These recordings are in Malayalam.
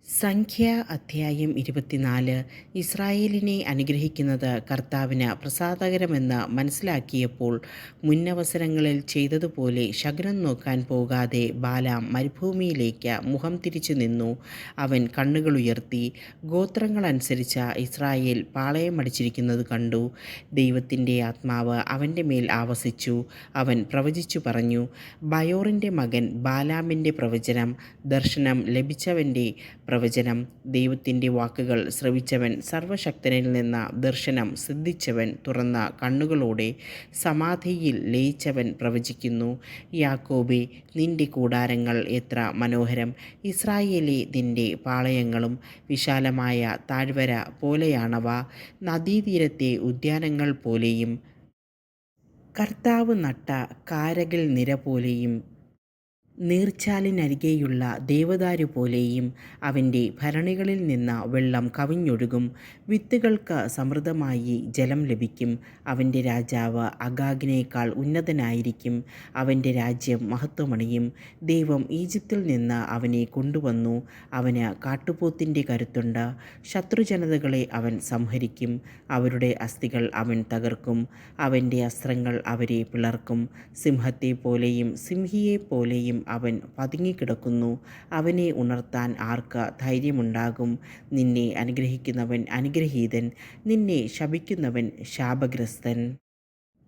സംഖ്യ അധ്യായം 24. ഇസ്രായേലിനെ അനുഗ്രഹിക്കുന്നത് കർത്താവിന് പ്രസാദകരമെന്ന് മനസ്സിലാക്കിയപ്പോൾ മുന്നവസരങ്ങളിൽ ചെയ്തതുപോലെ ശകുനം നോക്കാൻ പോകാതെ ബാലാം മരുഭൂമിയിലേക്ക് മുഖം തിരിച്ചു നിന്നു. അവൻ കണ്ണുകളുയർത്തി ഗോത്രങ്ങളനുസരിച്ച് ഇസ്രായേൽ പാളയമടിച്ചിരിക്കുന്നത് കണ്ടു. ദൈവത്തിൻ്റെ ആത്മാവ് അവൻ്റെ മേൽ ആവസിച്ചു. അവൻ പ്രവചിച്ചു പറഞ്ഞു, ബയോറിൻ്റെ മകൻ ബാലാമിൻ്റെ പ്രവചനം, ദർശനം ലഭിച്ചവൻ്റെ പ്രവചനം. ദൈവത്തിൻ്റെ വാക്കുകൾ ശ്രവിച്ചവൻ, സർവശക്തനിൽ നിന്ന് ദർശനം സിദ്ധിച്ചവൻ, തുറന്ന കണ്ണുകളോടെ സമാധിയിൽ ലയിച്ചവൻ പ്രവചിക്കുന്നു. യാക്കോബേ, നിന്റെ കൂടാരങ്ങൾ എത്ര മനോഹരം! ഇസ്രായേലേ, നിന്റെ പാളയങ്ങളും വിശാലമായ താഴ്വര പോലെയാണവ, നദീതീരത്തെ ഉദ്യാനങ്ങൾ പോലെയും കർത്താവ് നട്ട കാരകിൽ നിര പോലെയും നീർച്ചാലിനരികെയുള്ള ദേവദാരു പോലെയും. അവൻ്റെ ഭരണികളിൽ നിന്ന് വെള്ളം കവിഞ്ഞൊഴുകും, വിത്തുകൾക്ക് സമൃദ്ധമായി ജലം ലഭിക്കും. അവൻ്റെ രാജാവ് അഗാഗിനേക്കാൾ ഉന്നതനായിരിക്കും, അവൻ്റെ രാജ്യം മഹത്വമണിയും. ദൈവം ഈജിപ്തിൽ നിന്ന് അവനെ കൊണ്ടുവന്നു. അവന് കാട്ടുപോത്തിൻ്റെ കരുത്തുണ്ട്. ശത്രുജനതകളെ അവൻ സംഹരിക്കും, അവരുടെ അസ്ഥികൾ അവൻ തകർക്കും. അവൻ്റെ അസ്ത്രങ്ങൾ അവരെ പിളർക്കും. സിംഹത്തെപ്പോലെയും സിംഹിയെപ്പോലെയും അവൻ പതുങ്ങിക്കിടക്കുന്നു. അവനെ ഉണർത്താൻ ആർക്ക് ധൈര്യമുണ്ടാകും? നിന്നെ അനുഗ്രഹിക്കുന്നവൻ അനുഗ്രഹീതൻ, നിന്നെ ശപിക്കുന്നവൻ ശാപഗ്രസ്തൻ.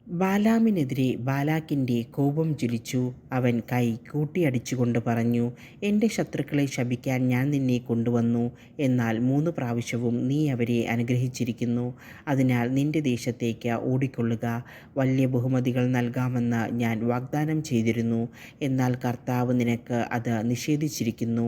ബാലാമിനെതിരെ ബാലാക്കിൻ്റെ കോപം ജ്വലിച്ചു. അവൻ കൈ കൂട്ടിയടിച്ചുകൊണ്ട് പറഞ്ഞു, എൻ്റെ ശത്രുക്കളെ ശപിക്കാൻ ഞാൻ നിന്നെ കൊണ്ടുവന്നു. എന്നാൽ 3 പ്രാവശ്യവും നീ അവരെ അനുഗ്രഹിച്ചിരിക്കുന്നു. അതിനാൽ നിന്റെ ദേശത്തേക്ക് ഓടിക്കൊള്ളുക. വലിയ ബഹുമതികൾ നൽകാമെന്ന് ഞാൻ വാഗ്ദാനം ചെയ്തിരുന്നു, എന്നാൽ കർത്താവ് നിനക്ക് അത് നിഷേധിച്ചിരിക്കുന്നു.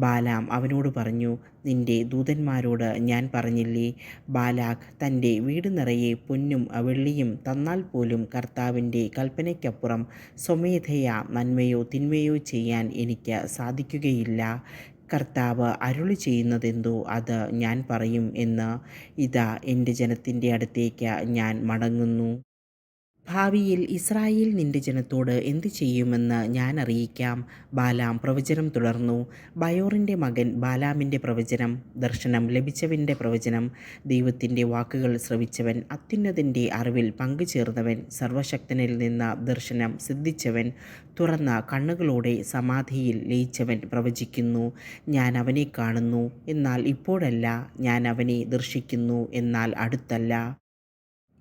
ബാലാം അവനോട് പറഞ്ഞു, നിന്റെ ദൂതന്മാരോട് ഞാൻ പറഞ്ഞില്ലേ, ബാലാക്ക് തൻ്റെ വീട് നിറയെ പൊന്നും വെള്ളിയും തന്നാൽ പോലും കർത്താവിൻ്റെ കൽപ്പനയ്ക്കപ്പുറം സ്വമേധയാ നന്മയോ തിന്മയോ ചെയ്യാൻ എനിക്ക് സാധിക്കുകയില്ല. കർത്താവ് അരുളി ചെയ്യുന്നതെന്തോ അത് ഞാൻ പറയും എന്ന്. ഇതാ, എൻ്റെ ജനത്തിൻ്റെ അടുത്തേക്ക് ഞാൻ മടങ്ങുന്നു. ഭാവിയിൽ ഇസ്രായേൽ നിന്റെ ജനത്തോട് എന്തു ചെയ്യുമെന്ന് ഞാൻ അറിയിക്കാം. ബാലാം പ്രവചനം തുടർന്നു. ബയോറിൻ്റെ മകൻ ബാലാമിൻ്റെ പ്രവചനം, ദർശനം ലഭിച്ചവൻ്റെ പ്രവചനം. ദൈവത്തിൻ്റെ വാക്കുകൾ ശ്രവിച്ചവൻ, അത്യുന്നതൻ്റെ അറിവിൽ പങ്കുചേർന്നവൻ, സർവശക്തനിൽ നിന്ന് ദർശനം സിദ്ധിച്ചവൻ, തുറന്ന കണ്ണുകളോടെ സമാധിയിൽ ലയിച്ചവൻ പ്രവചിക്കുന്നു. ഞാൻ അവനെ കാണുന്നു, എന്നാൽ ഇപ്പോഴല്ല; ഞാൻ അവനെ ദർശിക്കുന്നു, എന്നാൽ അടുത്തല്ല.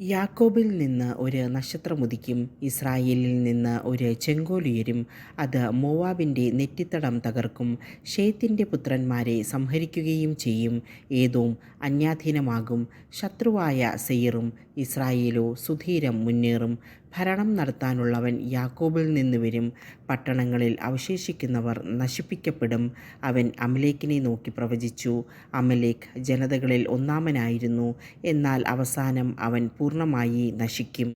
യാക്കോബിൽ നിന്ന് ഒരു നക്ഷത്രമുദിക്കും, ഇസ്രായേലിൽ നിന്ന് ഒരു ചെങ്കോലുയരും. അത് മോവാബിൻ്റെ നെറ്റിത്തടം തകർക്കും, ഷേത്തിൻ്റെ പുത്രന്മാരെ സംഹരിക്കുകയും ചെയ്യും. ഏദോം അന്യാധീനമാകും, ശത്രുവായ സെയീറും. ഇസ്രായേലോ സുധീരം മുന്നേറും. ഭരണം നടത്താനുള്ളവൻ യാക്കോബിൽ നിന്ന് വരും, പട്ടണങ്ങളിൽ അവശേഷിക്കുന്നവർ നശിപ്പിക്കപ്പെടും. അവൻ അമലേക്കിനെ നോക്കി പ്രവചിച്ചു. അമലേക്ക് ജനതകളിൽ ഒന്നാമനായിരുന്നു, എന്നാൽ അവസാനം അവൻ പൂർണ്ണമായി നശിക്കും.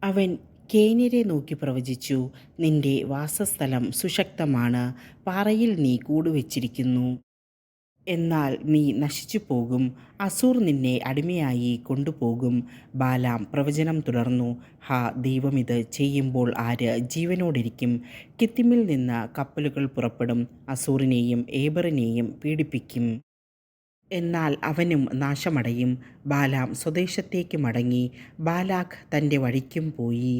അവൻ കേന്യരെ നോക്കി പ്രവചിച്ചു, നിന്റെ വാസസ്ഥലം സുശക്തമാണ്, പാറയിൽ നീ കൂടുവച്ചിരിക്കുന്നു, എന്നാൽ നീ നശിച്ചു പോകും. അസൂർ നിന്നെ അടിമയായി കൊണ്ടുപോകും. ബാലാം പ്രവചനം തുടർന്നു. ഹാ, ദൈവം ഇത് ചെയ്യുമ്പോൾ ആര് ജീവനോടിരിക്കും? കിത്തിമിൽ നിന്ന് കപ്പലുകൾ പുറപ്പെടും, അസൂറിനെയും ഏബറിനെയും പീഡിപ്പിക്കും, എന്നാൽ അവനും നാശമടയും. ബാലാം സ്വദേശത്തേക്ക് മടങ്ങി, ബാലാക്ക് തൻ്റെ വഴിക്കും പോയി.